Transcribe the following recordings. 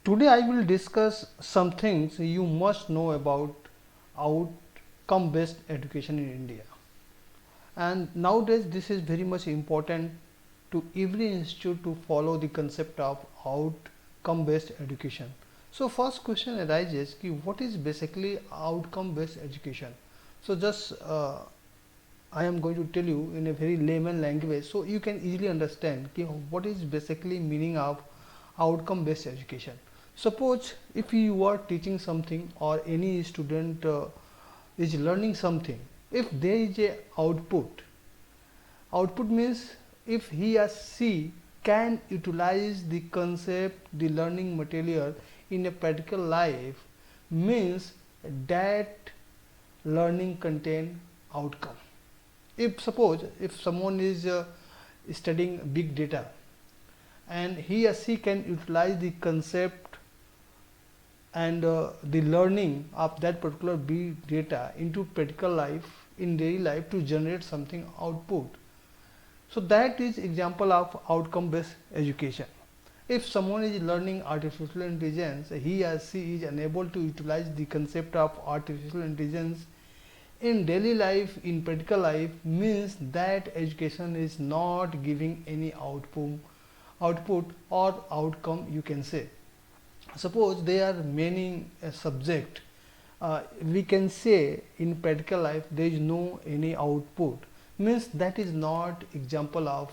Today I will discuss some things you must know about outcome based education in India. And nowadays this is very much important to every institute to follow the concept of outcome based education. So first question arises ki what is basically outcome based education? So just I am going to tell you in a very layman language so you can easily understand ki what is basically meaning of outcome based education. Suppose if you are teaching something or any student is learning something, if there is a output means if he or she can utilize the concept, the learning material in a practical life, means that learning contain outcome. If suppose if someone is studying big data and he or she can utilize the concept and the learning of that particular big data into practical life in daily life to generate something output, so that is example of outcome based education. If someone is learning artificial intelligence, he or she is unable to utilize the concept of artificial intelligence in daily life, in practical life, means that education is not giving any output or outcome, you can say. Suppose there are many subject, we can say in practical life there is no any output, means that is not example of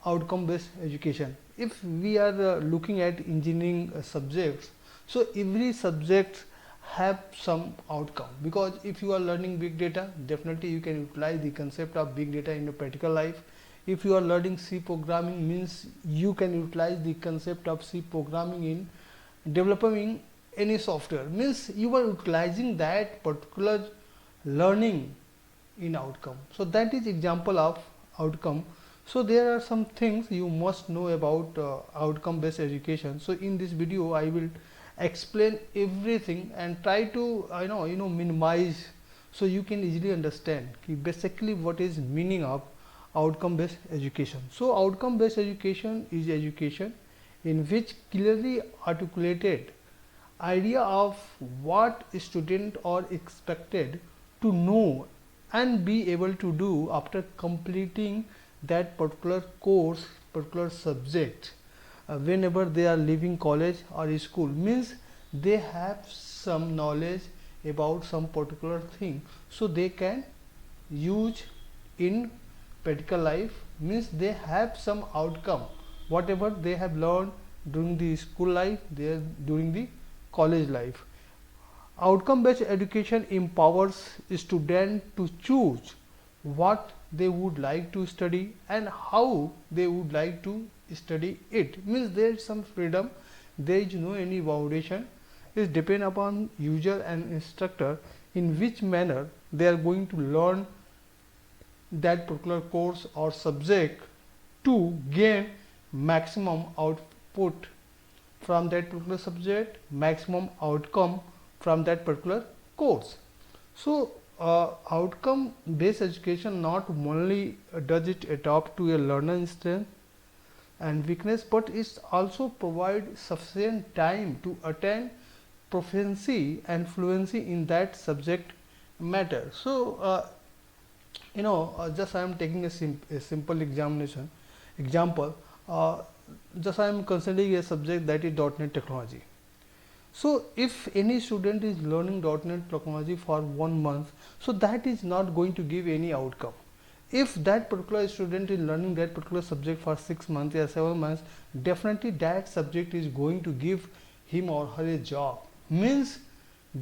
outcome based education. If we are looking at engineering subjects, so every subject have some outcome, because if you are learning big data, definitely you can utilize the concept of big data in a practical life. If you are learning C programming, means you can utilize the concept of C programming in developing any software, means you are utilizing that particular learning in outcome. So that is example of outcome. So there are some things you must know about outcome based education. So in this video I will explain everything and try to minimize, so you can easily understand basically what is meaning of outcome based education. So outcome based education is education in which clearly articulated idea of what student are expected to know and be able to do after completing that particular course, particular subject, whenever they are leaving college or school, means they have some knowledge about some particular thing, so they can use in practical life, means they have some outcome whatever they have learned during the school life, during the college life. Outcome based education empowers students to choose what they would like to study and how they would like to study it, means there is some freedom, there is no any foundation, it depends upon user and instructor in which manner they are going to learn that particular course or subject to gain maximum output from that particular subject, maximum outcome from that particular course. So outcome based education not only does it adapt to a learner's strength and weakness, but it also provide sufficient time to attain proficiency and fluency in that subject matter. So just I am taking a simple example. Just I am considering a subject that is .NET technology. So if any student is learning .NET technology for 1 month, so that is not going to give any outcome. If that particular student is learning that particular subject for 6 months or 7 months, definitely that subject is going to give him or her a job, means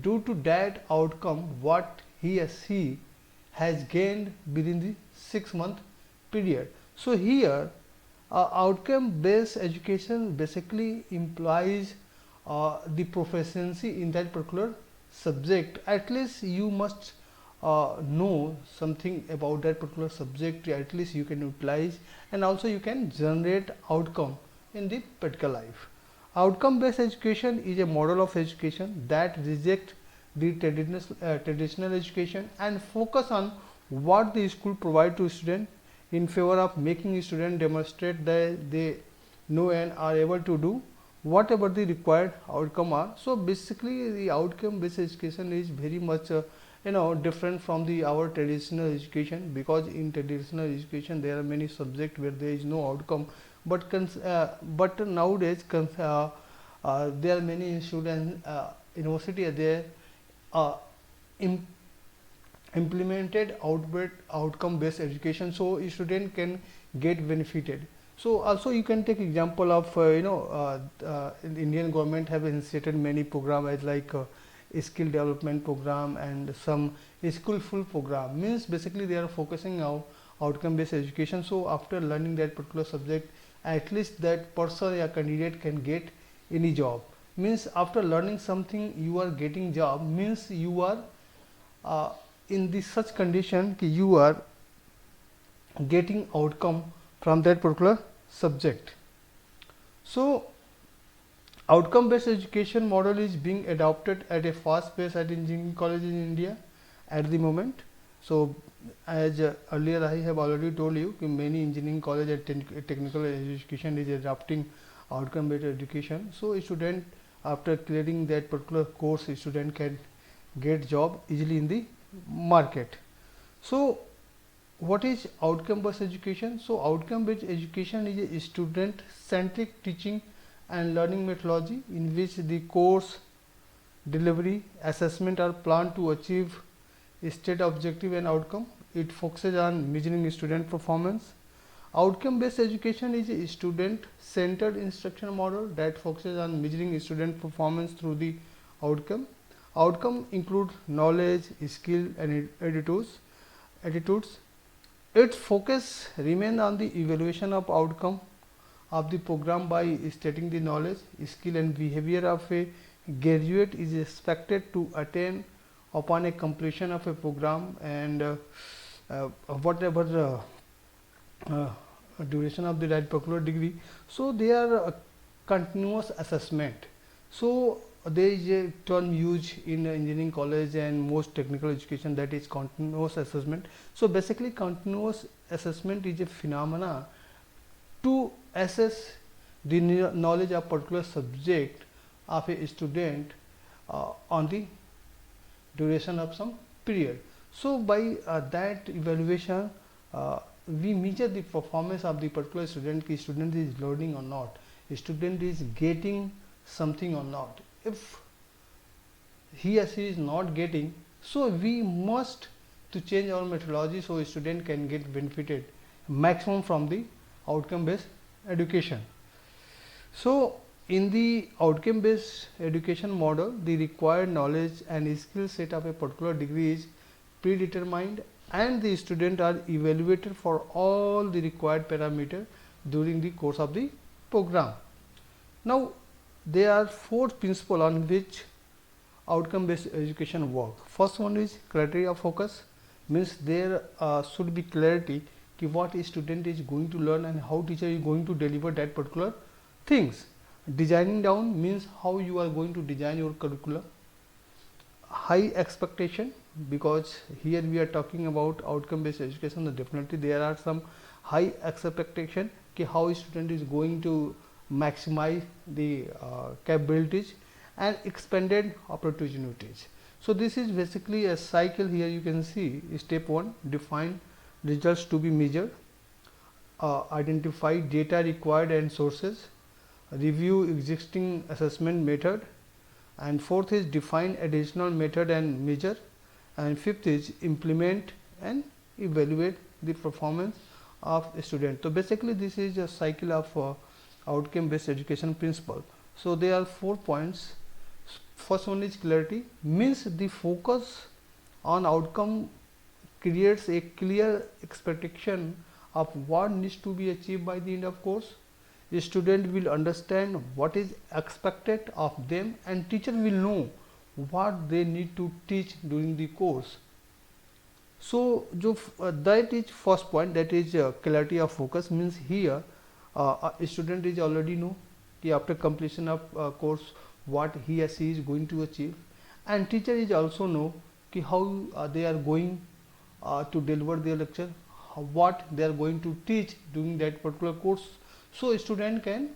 due to that outcome what he or she has gained within the 6-month period. So here outcome based education basically implies the proficiency in that particular subject. At least you must know something about that particular subject, at least you can utilize, and also you can generate outcome in the practical life. Outcome based education is a model of education that rejects the traditional education and focus on what the school provide to student in favor of making students demonstrate that they know and are able to do whatever the required outcome are. So basically the outcome based education is very much different from the our traditional education, because in traditional education there are many subjects where there is no outcome, but nowadays there are many students university are there uh, im- implemented outcome based education, so a student can get benefited. So also you can take example of Indian government have initiated many program as like skill development program and some skillful program, means basically they are focusing on outcome based education. So after learning that particular subject, at least that person or candidate can get any job, means after learning something you are getting job, means you are uh, in the such condition कि you are getting outcome from that particular subject. So outcome based education model is being adopted at a fast pace at engineering colleges in India at the moment. So as earlier I have already told you, many engineering college and technical education is adopting outcome based education. So a student after clearing that particular course, a student can get job easily in the market. So what is outcome based education? So outcome based education is a student centric teaching and learning methodology in which the course delivery assessment are planned to achieve a state objective and outcome. It focuses on measuring student performance. Outcome based education is a student centered instruction model that focuses on measuring student performance through the outcome. Outcome include knowledge, skill and attitudes. Its focus remains on the evaluation of outcome of the program by stating the knowledge, skill and behavior of a graduate is expected to attain upon a completion of a program, and whatever duration of the that particular degree. So they are continuous assessment. So there is a term used in engineering college and most technical education, that is continuous assessment. So basically continuous assessment is a phenomena to assess the knowledge of particular subject of a student on the duration of some period. So by that evaluation we measure the performance of the particular student, ki student is learning or not, student is getting something or not. If he or she is not getting, so we must to change our methodology so a student can get benefited maximum from the outcome based education. So in the outcome based education model, the required knowledge and skill set of a particular degree is predetermined and the student are evaluated for all the required parameters during the course of the program. Now there are four principles on which outcome based education work. First one is criteria of focus, means there should be clarity ki what a student is going to learn and how teacher is going to deliver that particular things. Designing down means how you are going to design your curriculum. High expectation, because here we are talking about outcome based education, so definitely there are some high expectation ki how a student is going to maximize the capabilities and expanded opportunities. So this is basically a cycle. Here you can see step 1, define results to be measured, identify data required and sources, review existing assessment method, and fourth is define additional method and measure, and fifth is implement and evaluate the performance of a student. So basically this is a cycle of outcome based education principle. So there are 4 points. First one is clarity, means the focus on outcome creates a clear expectation of what needs to be achieved by the end of course. The student will understand what is expected of them and teacher will know what they need to teach during the course. So that is first point, that is clarity of focus, means here a student is already know कि after completion of course what he or she is going to achieve, and teacher is also know कि how they are going to deliver their lecture, what they are going to teach during that particular course. So student can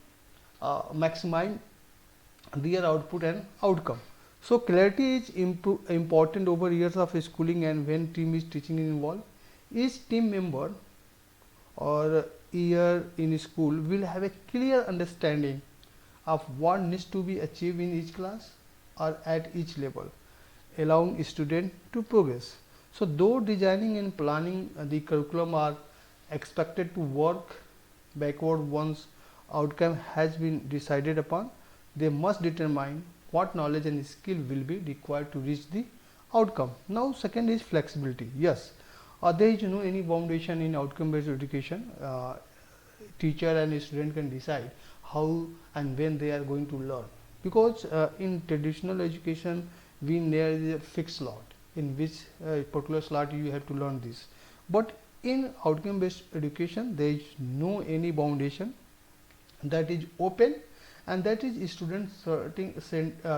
maximize their output and outcome. So clarity is important over years of schooling, and when team is teaching is involved, each team member or year in school will have a clear understanding of what needs to be achieved in each class or at each level, allowing student to progress. So though designing and planning the curriculum are expected to work backward once outcome has been decided upon, they must determine what knowledge and skill will be required to reach the outcome. Now second is flexibility. Yes, there is no any foundation in outcome based education. Teacher and student can decide how and when they are going to learn, because in traditional education there is a fixed slot in which particular slot you have to learn this, but in outcome based education there is no any foundation, that is open, and that is student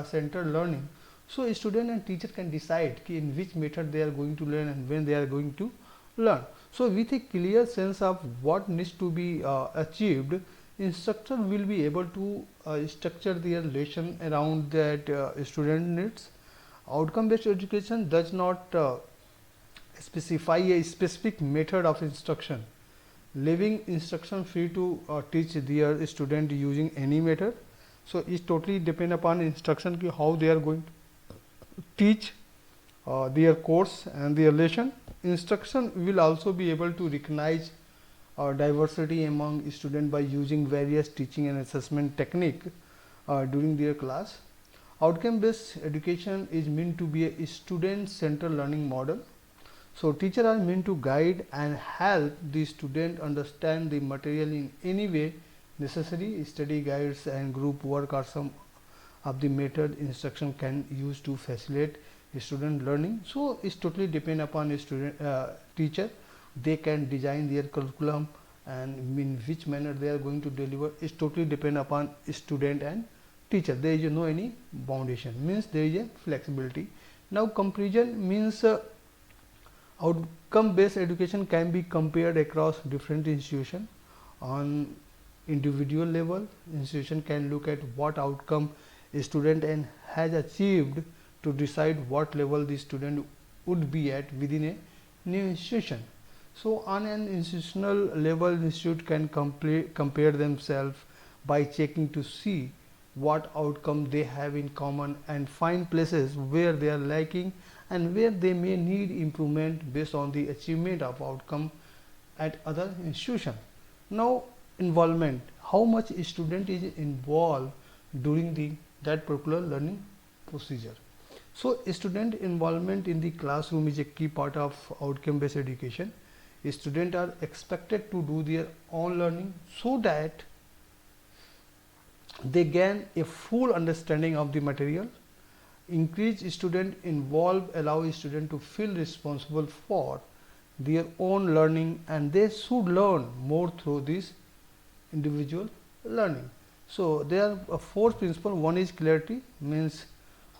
centered learning. So student and teacher can decide in which method they are going to learn and when they are going to learn. So with a clear sense of what needs to be achieved, instructor will be able to structure their lesson around that student needs. Outcome based education does not specify a specific method of instruction, leaving instruction free to teach their student using any method. So it totally depend upon instruction ki how they are going to teach their course and their lesson. Instruction will also be able to recognize diversity among students by using various teaching and assessment technique during their class. Outcome based education is meant to be a student centered learning model. So teachers are meant to guide and help the student understand the material in any way necessary. Study guides and group work are some of the method instruction can use to facilitate student learning. So it's totally depend upon a student teacher. They can design their curriculum and in which manner they are going to deliver. It's totally depend upon student and teacher. There is no any foundation, means there is a flexibility. Now comparison means outcome based education can be compared across different institutions. On individual level, institution can look at what outcome a student and has achieved to decide what level the student would be at within a new institution. So on an institutional level, institute can compare themselves by checking to see what outcome they have in common and find places where they are lacking and where they may need improvement based on the achievement of outcome at other institution. Now involvement, how much student is involved during that particular learning procedure. So student involvement in the classroom is a key part of outcome based education. Students are expected to do their own learning so that they gain a full understanding of the material. Increase student involved allow student to feel responsible for their own learning, and they should learn more through this individual learning. So there are four principles. One is clarity, means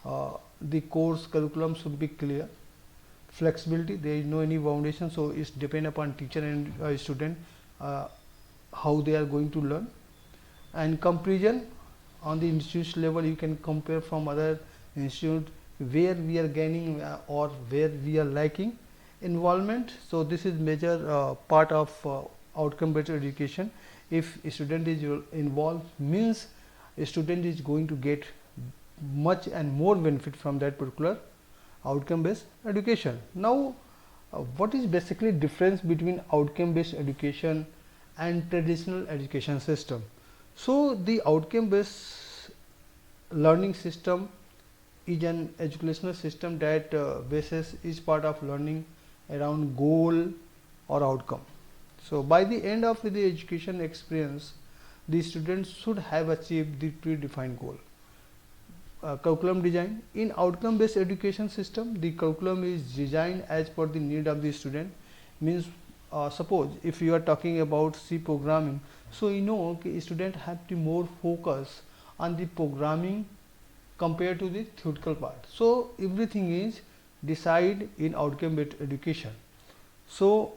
the course curriculum should be clear. Flexibility, there is no any foundation, so it's depend upon teacher and student how they are going to learn. And comparison, on the institution level you can compare from other institute where we are gaining or where we are lacking. Involvement, so this is major part of outcome based education. If a student is involved, means a student is going to get much and more benefit from that particular outcome based education. Now what is basically difference between outcome based education and traditional education system? So the outcome based learning system is an educational system that bases each part of learning around goal or outcome. So by the end of the education experience, the students should have achieved the predefined goal. Curriculum design, in outcome based education system, the curriculum is designed as per the need of the student. Means suppose if you are talking about C programming, so you know okay, student have to more focus on the programming compared to the theoretical part. So everything is decided in outcome based education. So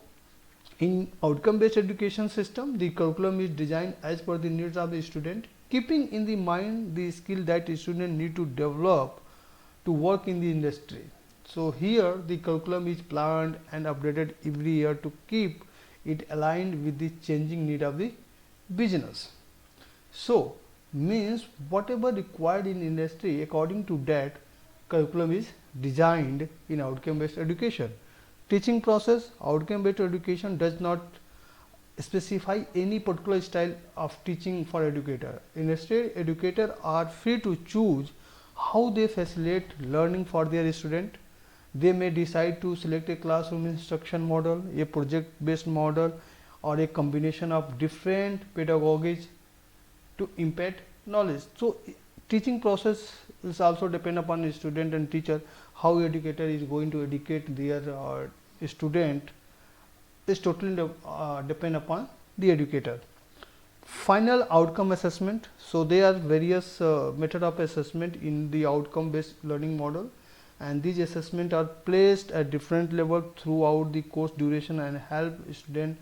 in outcome based education system, the curriculum is designed as per the needs of the student. keeping in the mind the skill that students need to develop to work in the industry. So here the curriculum is planned and updated every year to keep it aligned with the changing need of the business. So means whatever required in industry, according to that curriculum is designed in outcome based education. Teaching process: outcome based education does not specify any particular style of teaching for educator. Instead, educators are free to choose how they facilitate learning for their student. They may decide to select a classroom instruction model, a project based model, or a combination of different pedagogies to impact knowledge. So teaching process is also depend upon the student and teacher, how educator is going to educate their student is totally depend upon the educator. Final outcome assessment. So there are various method of assessment in the outcome based learning model, and these assessments are placed at different level throughout the course duration and help student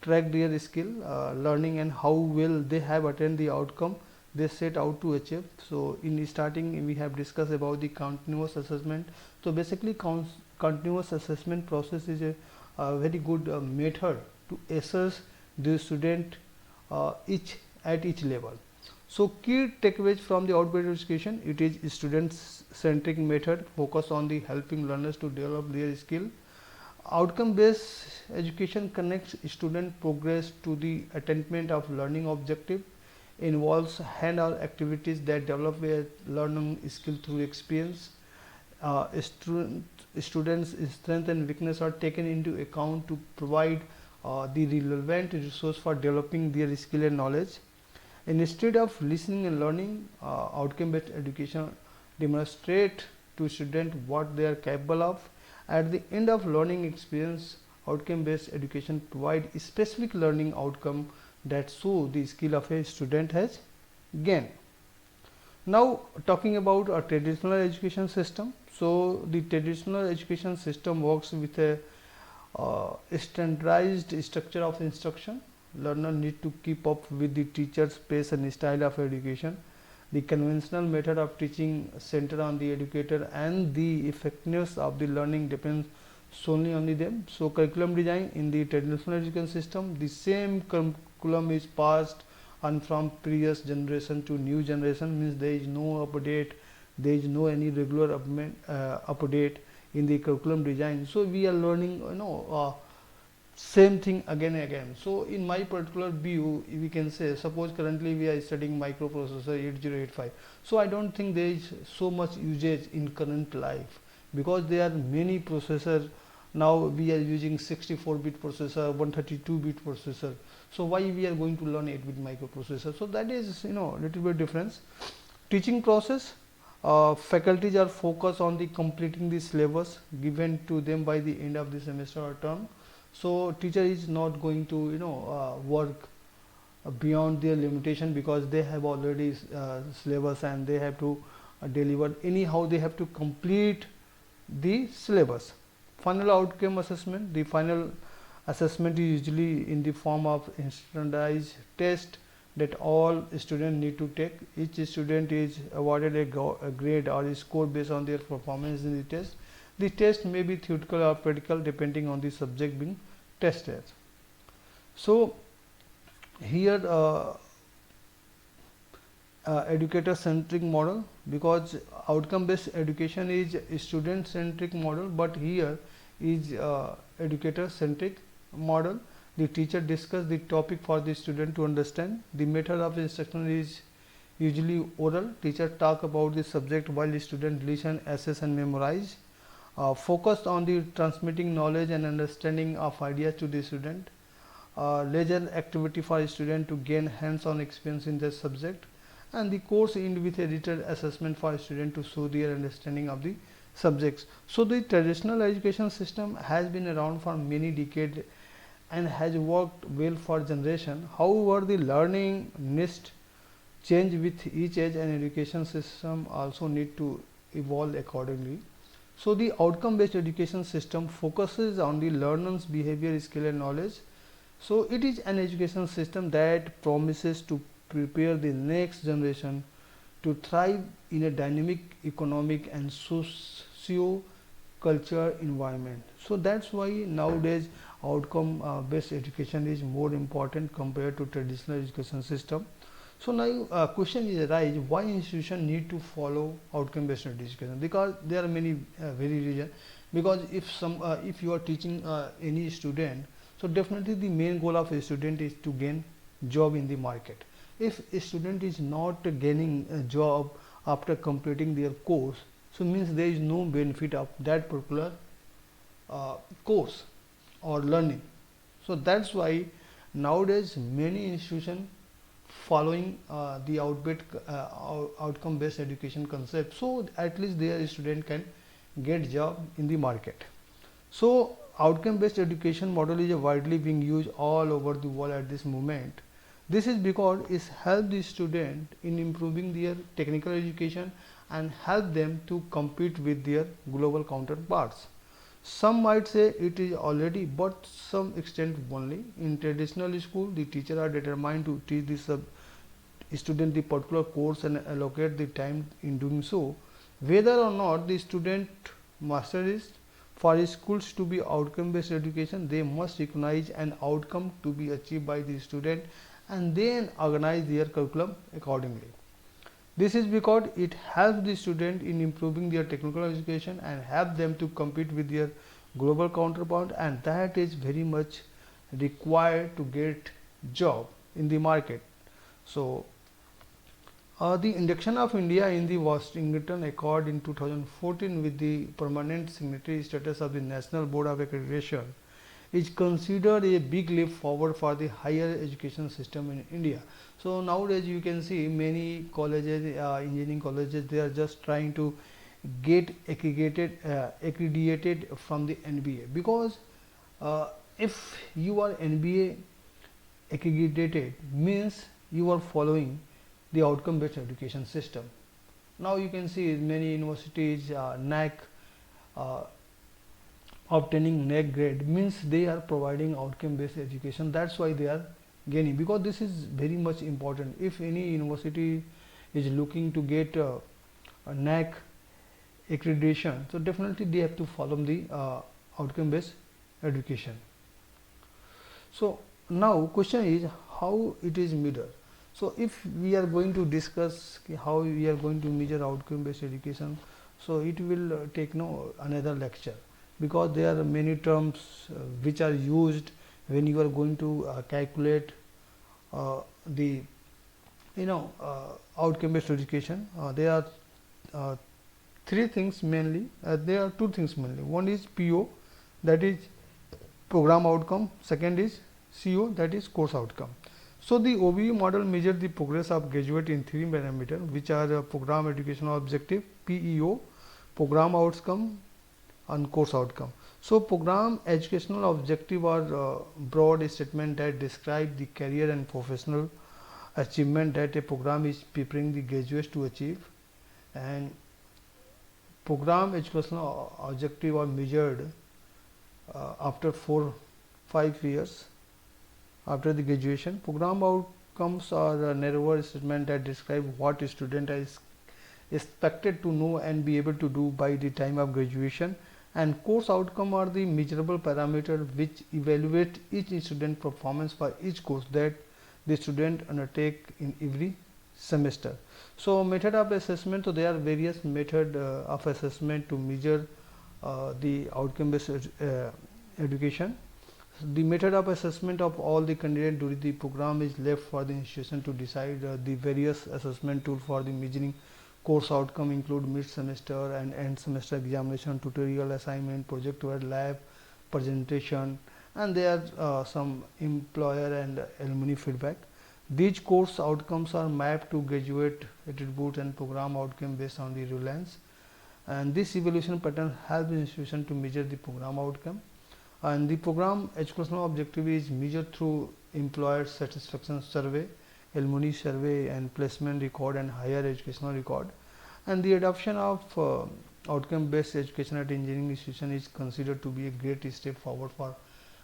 track their skill learning and how well they have attained the outcome they set out to achieve. So in the starting we have discussed about the continuous assessment. So basically continuous assessment process is a very good method to assess the student each at each level. So key takeaways from the outbreak education: it is student centric method, focus on the helping learners to develop their skill. Outcome based education connects student progress to the attainment of learning objective, involves hand-on activities that develop a learning skill through experience. Students' strength and weakness are taken into account to provide the relevant resource for developing their skill and knowledge. Instead of listening and learning, outcome-based education demonstrate to students what they are capable of. At the end of learning experience, outcome-based education provide a specific learning outcome that show the skill of a student has gained. Now talking about a traditional education system. So the traditional education system works with a standardized structure of instruction. Learner need to keep up with the teacher's pace and style of education. The conventional method of teaching center on the educator, and the effectiveness of the learning depends solely on them. So curriculum design in the traditional education system, the same curriculum is passed on from previous generation to new generation, means there is no update, there is no any regular update in the curriculum design. So we are learning same thing again and again. So in my particular view, we can say, suppose currently we are studying microprocessor 8085. So I don't think there is so much usage in current life, because there are many processors. Now we are using 64-bit processor, 132-bit processor. So why we are going to learn 8-bit microprocessor? So that is little bit difference. Teaching process, faculties are focused on the completing the syllabus given to them by the end of the semester or term. So teacher is not going to work beyond their limitation, because they have already syllabus and they have to deliver. Anyhow they have to complete the syllabus. Final outcome assessment. The final assessment is usually in the form of standardized test that all students need to take. Each student is awarded a grade or a score based on their performance in the test. The test may be theoretical or practical depending on the subject being tested. So here educator centric model, because outcome based education is student centric model, but here is educator centric model. The teacher discuss the topic for the student to understand. The method of instruction is usually oral. Teacher talk about the subject while the student listen, assess and memorize. Focused on the transmitting knowledge and understanding of ideas to the student. Leisure activity for a student to gain hands-on experience in the subject, and the course end with a written assessment for a student to show their understanding of the subjects. So the traditional education system has been around for many decades and has worked well for generation. However, the learning needs change with each age, and education system also need to evolve accordingly. So the outcome based education system focuses on the learner's behavior, skill and knowledge. So it is an education system that promises to prepare the next generation to thrive in a dynamic economic and socio culture environment. So that's why nowadays outcome based education is more important compared to traditional education system. So now question is arise, why institution need to follow outcome based education? Because there are many very reasons. Because if you are teaching any student, so definitely the main goal of a student is to gain job in the market. If a student is not gaining a job after completing their course, so means there is no benefit of that particular course or learning. So that's why nowadays many institutions following the outcome based education concept, so at least their student can get job in the market. So outcome based education model is widely being used all over the world at this moment. This is because it helps the student in improving their technical education and help them to compete with their global counterparts. Some might say it is already, but some extent only. In traditional school, the teacher are determined to teach the student the particular course and allocate the time in doing so. Whether or not the student master is, for schools to be outcome based education, they must recognize an outcome to be achieved by the student and then organize their curriculum accordingly. This is because it helps the student in improving their technical education and help them to compete with their global counterpart, and that is very much required to get job in the market. So the induction of India in the Washington Accord in 2014 with the permanent signatory status of the National Board of Accreditation is considered a big leap forward for the higher education system in India. So nowadays you can see many colleges, engineering colleges, they are just trying to get accredited from the NBA, because if you are NBA accredited means you are following the outcome based education system. Now you can see many universities NAC obtaining NAC grade means they are providing outcome based education. That's why they are gaining, because this is very much important. If any university is looking to get a NAC accreditation, so definitely they have to follow the outcome based education. So now question is how it is measured. So if we are going to discuss how we are going to measure outcome based education, so it will take no another lecture, because there are many terms which are used when you are going to calculate the outcome based education. There are three things mainly. There are two things mainly. One is PO, that is program outcome. Second is CO, that is course outcome. So the OBE model measures the progress of graduate in three parameters, which are program educational objective, PEO, program outcome, and course outcome. So program educational objective are broad statement that describe the career and professional achievement that a program is preparing the graduates to achieve, and program educational objective are measured after 4-5 years after the graduation. Program outcomes are a narrower statement that describe what a student is expected to know and be able to do by the time of graduation, and course outcome are the measurable parameter which evaluate each student performance for each course that the student undertake in every semester. So method of assessment, so there are various method of assessment to measure the outcome based education. The method of assessment of all the candidates during the program is left for the institution to decide. The various assessment tools for the measuring course outcome include mid-semester and end semester examination, tutorial assignment, project work, lab presentation, and there are some employer and alumni feedback. These course outcomes are mapped to graduate attributes and program outcome based on the relevance, and this evaluation pattern helps the institution to measure the program outcome. And the program educational objective is measured through employer satisfaction survey, alumni survey, and placement record and higher educational record. And the adoption of outcome based education at engineering institution is considered to be a great step forward for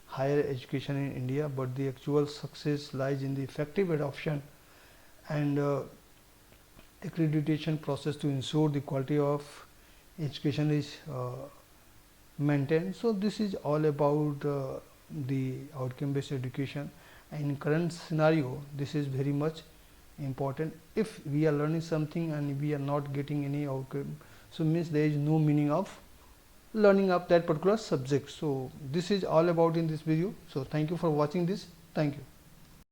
higher education in India, but the actual success lies in the effective adoption and accreditation process to ensure the quality of education is maintained. So this is all about the outcome based education, and in current scenario this is very much important. If we are learning something and we are not getting any outcome, so means there is no meaning of learning of that particular subject. So this is all about in this video. So thank you for watching this. Thank you.